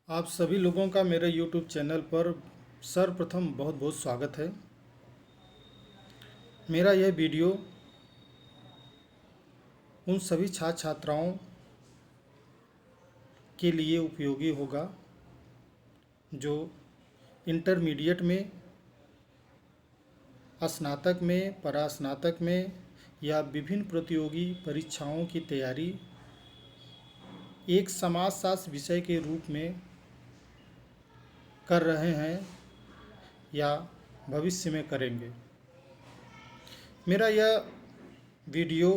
आप सभी लोगों का मेरे YouTube चैनल पर सर्वप्रथम बहुत बहुत स्वागत है। मेरा यह वीडियो उन सभी छात्र छात्राओं के लिए उपयोगी होगा जो इंटरमीडिएट में, स्नातक में, परास्नातक में या विभिन्न प्रतियोगी परीक्षाओं की तैयारी एक समाजशास्त्र विषय के रूप में कर रहे हैं या भविष्य में करेंगे। मेरा यह वीडियो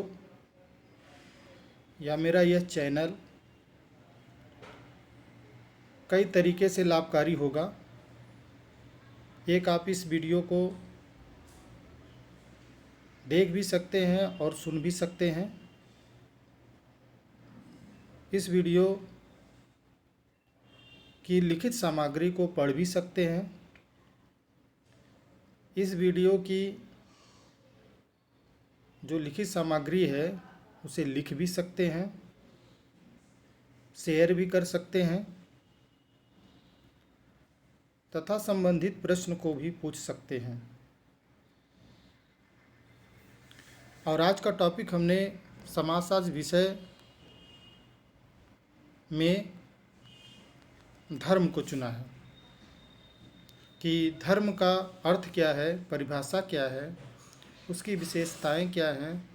या मेरा यह चैनल कई तरीके से लाभकारी होगा। एक, आप इस वीडियो को देख भी सकते हैं और सुन भी सकते हैं। इस वीडियो की लिखित सामग्री को पढ़ भी सकते हैं। इस वीडियो की जो लिखित सामग्री है उसे लिख भी सकते हैं, शेयर भी कर सकते हैं तथा संबंधित प्रश्न को भी पूछ सकते हैं। और आज का टॉपिक हमने समाजशास्त्र विषय में धर्म को चुना है कि धर्म का अर्थ क्या है, परिभाषा क्या है, उसकी विशेषताएं क्या हैं,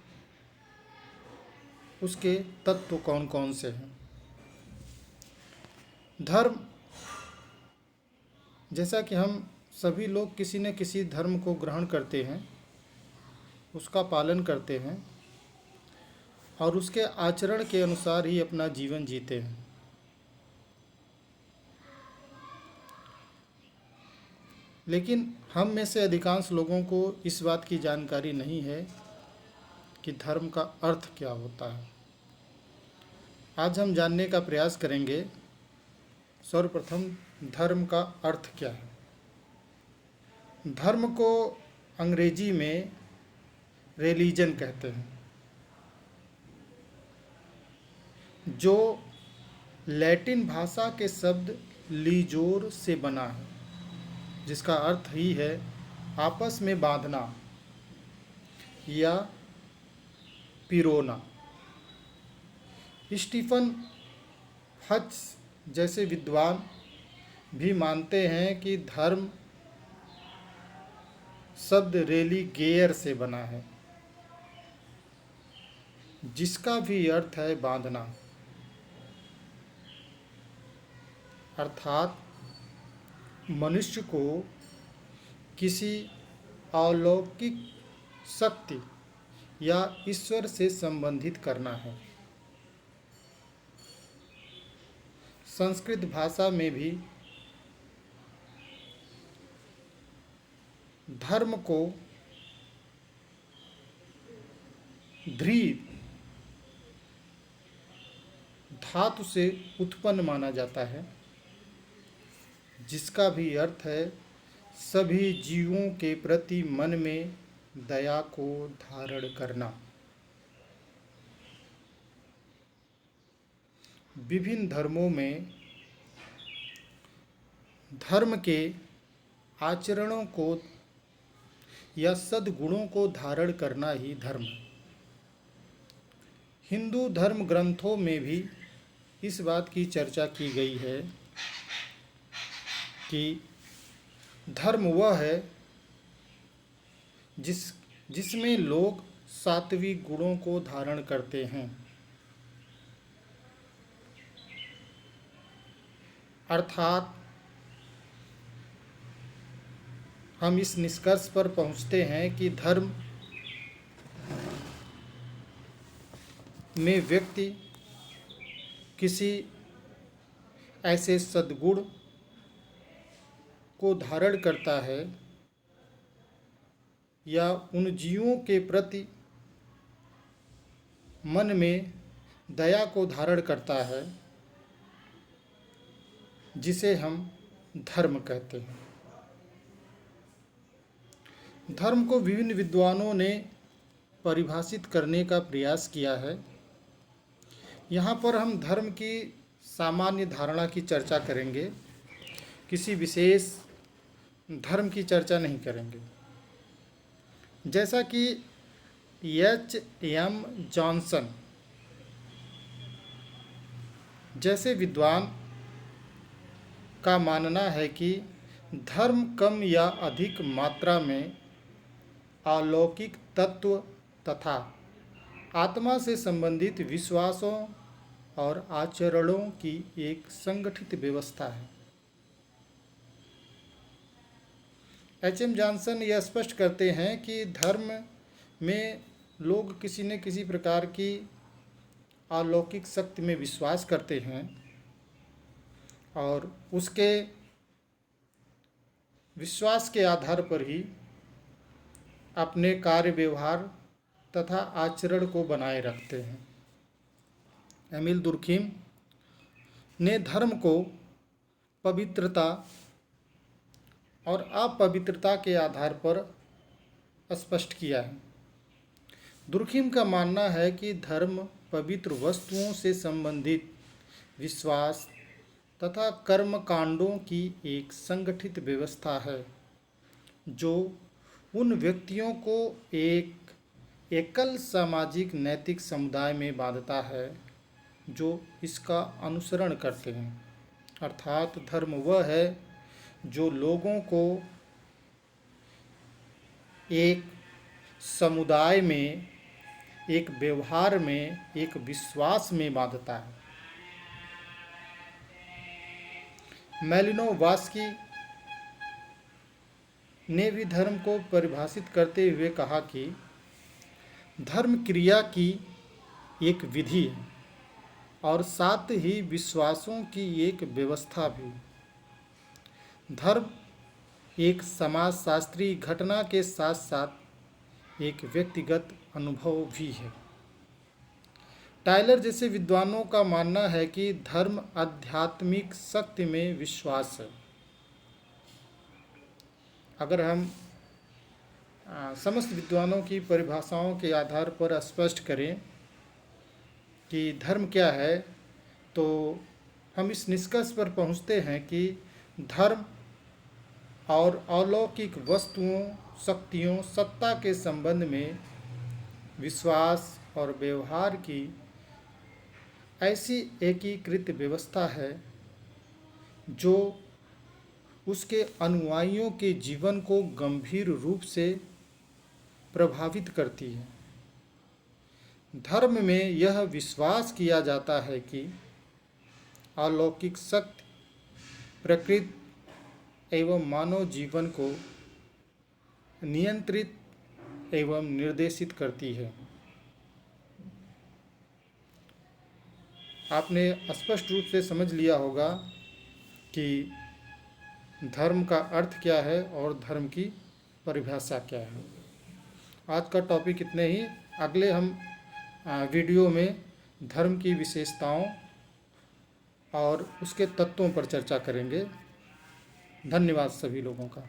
उसके तत्व कौन कौन से हैं। धर्म, जैसा कि हम सभी लोग किसी न किसी धर्म को ग्रहण करते हैं, उसका पालन करते हैं और उसके आचरण के अनुसार ही अपना जीवन जीते हैं। लेकिन हम में से अधिकांश लोगों को इस बात की जानकारी नहीं है कि धर्म का अर्थ क्या होता है। आज हम जानने का प्रयास करेंगे सर्वप्रथम धर्म का अर्थ क्या है। धर्म को अंग्रेजी में रिलीजन कहते हैं, जो लैटिन भाषा के शब्द लीजोर से बना है, जिसका अर्थ ही है आपस में बांधना या पिरोना। स्टीफन हच जैसे विद्वान भी मानते हैं कि धर्म शब्द रेलीगेयर से बना है, जिसका भी अर्थ है बांधना, अर्थात मनुष्य को किसी अलौकिक शक्ति या ईश्वर से संबंधित करना है। संस्कृत भाषा में भी धर्म को ध्री धातु से उत्पन्न माना जाता है, जिसका भी अर्थ है सभी जीवों के प्रति मन में दया को धारण करना। विभिन्न धर्मों में धर्म के आचरणों को या सद्गुणों को धारण करना ही धर्म है। हिंदू धर्म ग्रंथों में भी इस बात की चर्चा की गई है कि धर्म वह है जिसमें लोग सात्विक गुणों को धारण करते हैं, अर्थात हम इस निष्कर्ष पर पहुंचते हैं कि धर्म में व्यक्ति किसी ऐसे सद्गुण को धारण करता है या उन जीवों के प्रति मन में दया को धारण करता है, जिसे हम धर्म कहते हैं। धर्म को विभिन्न विद्वानों ने परिभाषित करने का प्रयास किया है। यहाँ पर हम धर्म की सामान्य धारणा की चर्चा करेंगे, किसी विशेष धर्म की चर्चा नहीं करेंगे। जैसा कि H.M. जॉनसन जैसे विद्वान का मानना है कि धर्म कम या अधिक मात्रा में अलौकिक तत्व तथा आत्मा से संबंधित विश्वासों और आचरणों की एक संगठित व्यवस्था है। H.M. जॉनसन यह स्पष्ट करते हैं कि धर्म में लोग किसी न किसी प्रकार की अलौकिक शक्ति में विश्वास करते हैं और उसके विश्वास के आधार पर ही अपने कार्य व्यवहार तथा आचरण को बनाए रखते हैं। एमिल दुर्खीम ने धर्म को पवित्रता और अपवित्रता के आधार पर स्पष्ट किया है। दुर्खीम का मानना है कि धर्म पवित्र वस्तुओं से संबंधित विश्वास तथा कर्मकांडों की एक संगठित व्यवस्था है जो उन व्यक्तियों को एक एकल सामाजिक नैतिक समुदाय में बांधता है जो इसका अनुसरण करते हैं। अर्थात धर्म वह है जो लोगों को एक समुदाय में, एक व्यवहार में, एक विश्वास में बांधता है। मैलिनोवस्की ने भी धर्म को परिभाषित करते हुए कहा कि धर्म क्रिया की एक विधि है और साथ ही विश्वासों की एक व्यवस्था भी। धर्म एक समाजशास्त्री घटना के साथ साथ एक व्यक्तिगत अनुभव भी है। टायलर जैसे विद्वानों का मानना है कि धर्म आध्यात्मिक शक्ति में विश्वास है। अगर हम समस्त विद्वानों की परिभाषाओं के आधार पर स्पष्ट करें कि धर्म क्या है, तो हम इस निष्कर्ष पर पहुंचते हैं कि धर्म और अलौकिक वस्तुओं, शक्तियों, सत्ता के संबंध में विश्वास और व्यवहार की ऐसी एकीकृत व्यवस्था है जो उसके अनुयायियों के जीवन को गंभीर रूप से प्रभावित करती है। धर्म में यह विश्वास किया जाता है कि अलौकिक शक्ति प्रकृति एवं मानव जीवन को नियंत्रित एवं निर्देशित करती है। आपने स्पष्ट रूप से समझ लिया होगा कि धर्म का अर्थ क्या है और धर्म की परिभाषा क्या है। आज का टॉपिक इतने ही। अगले हम वीडियो में धर्म की विशेषताओं और उसके तत्वों पर चर्चा करेंगे। धन्यवाद सभी लोगों का।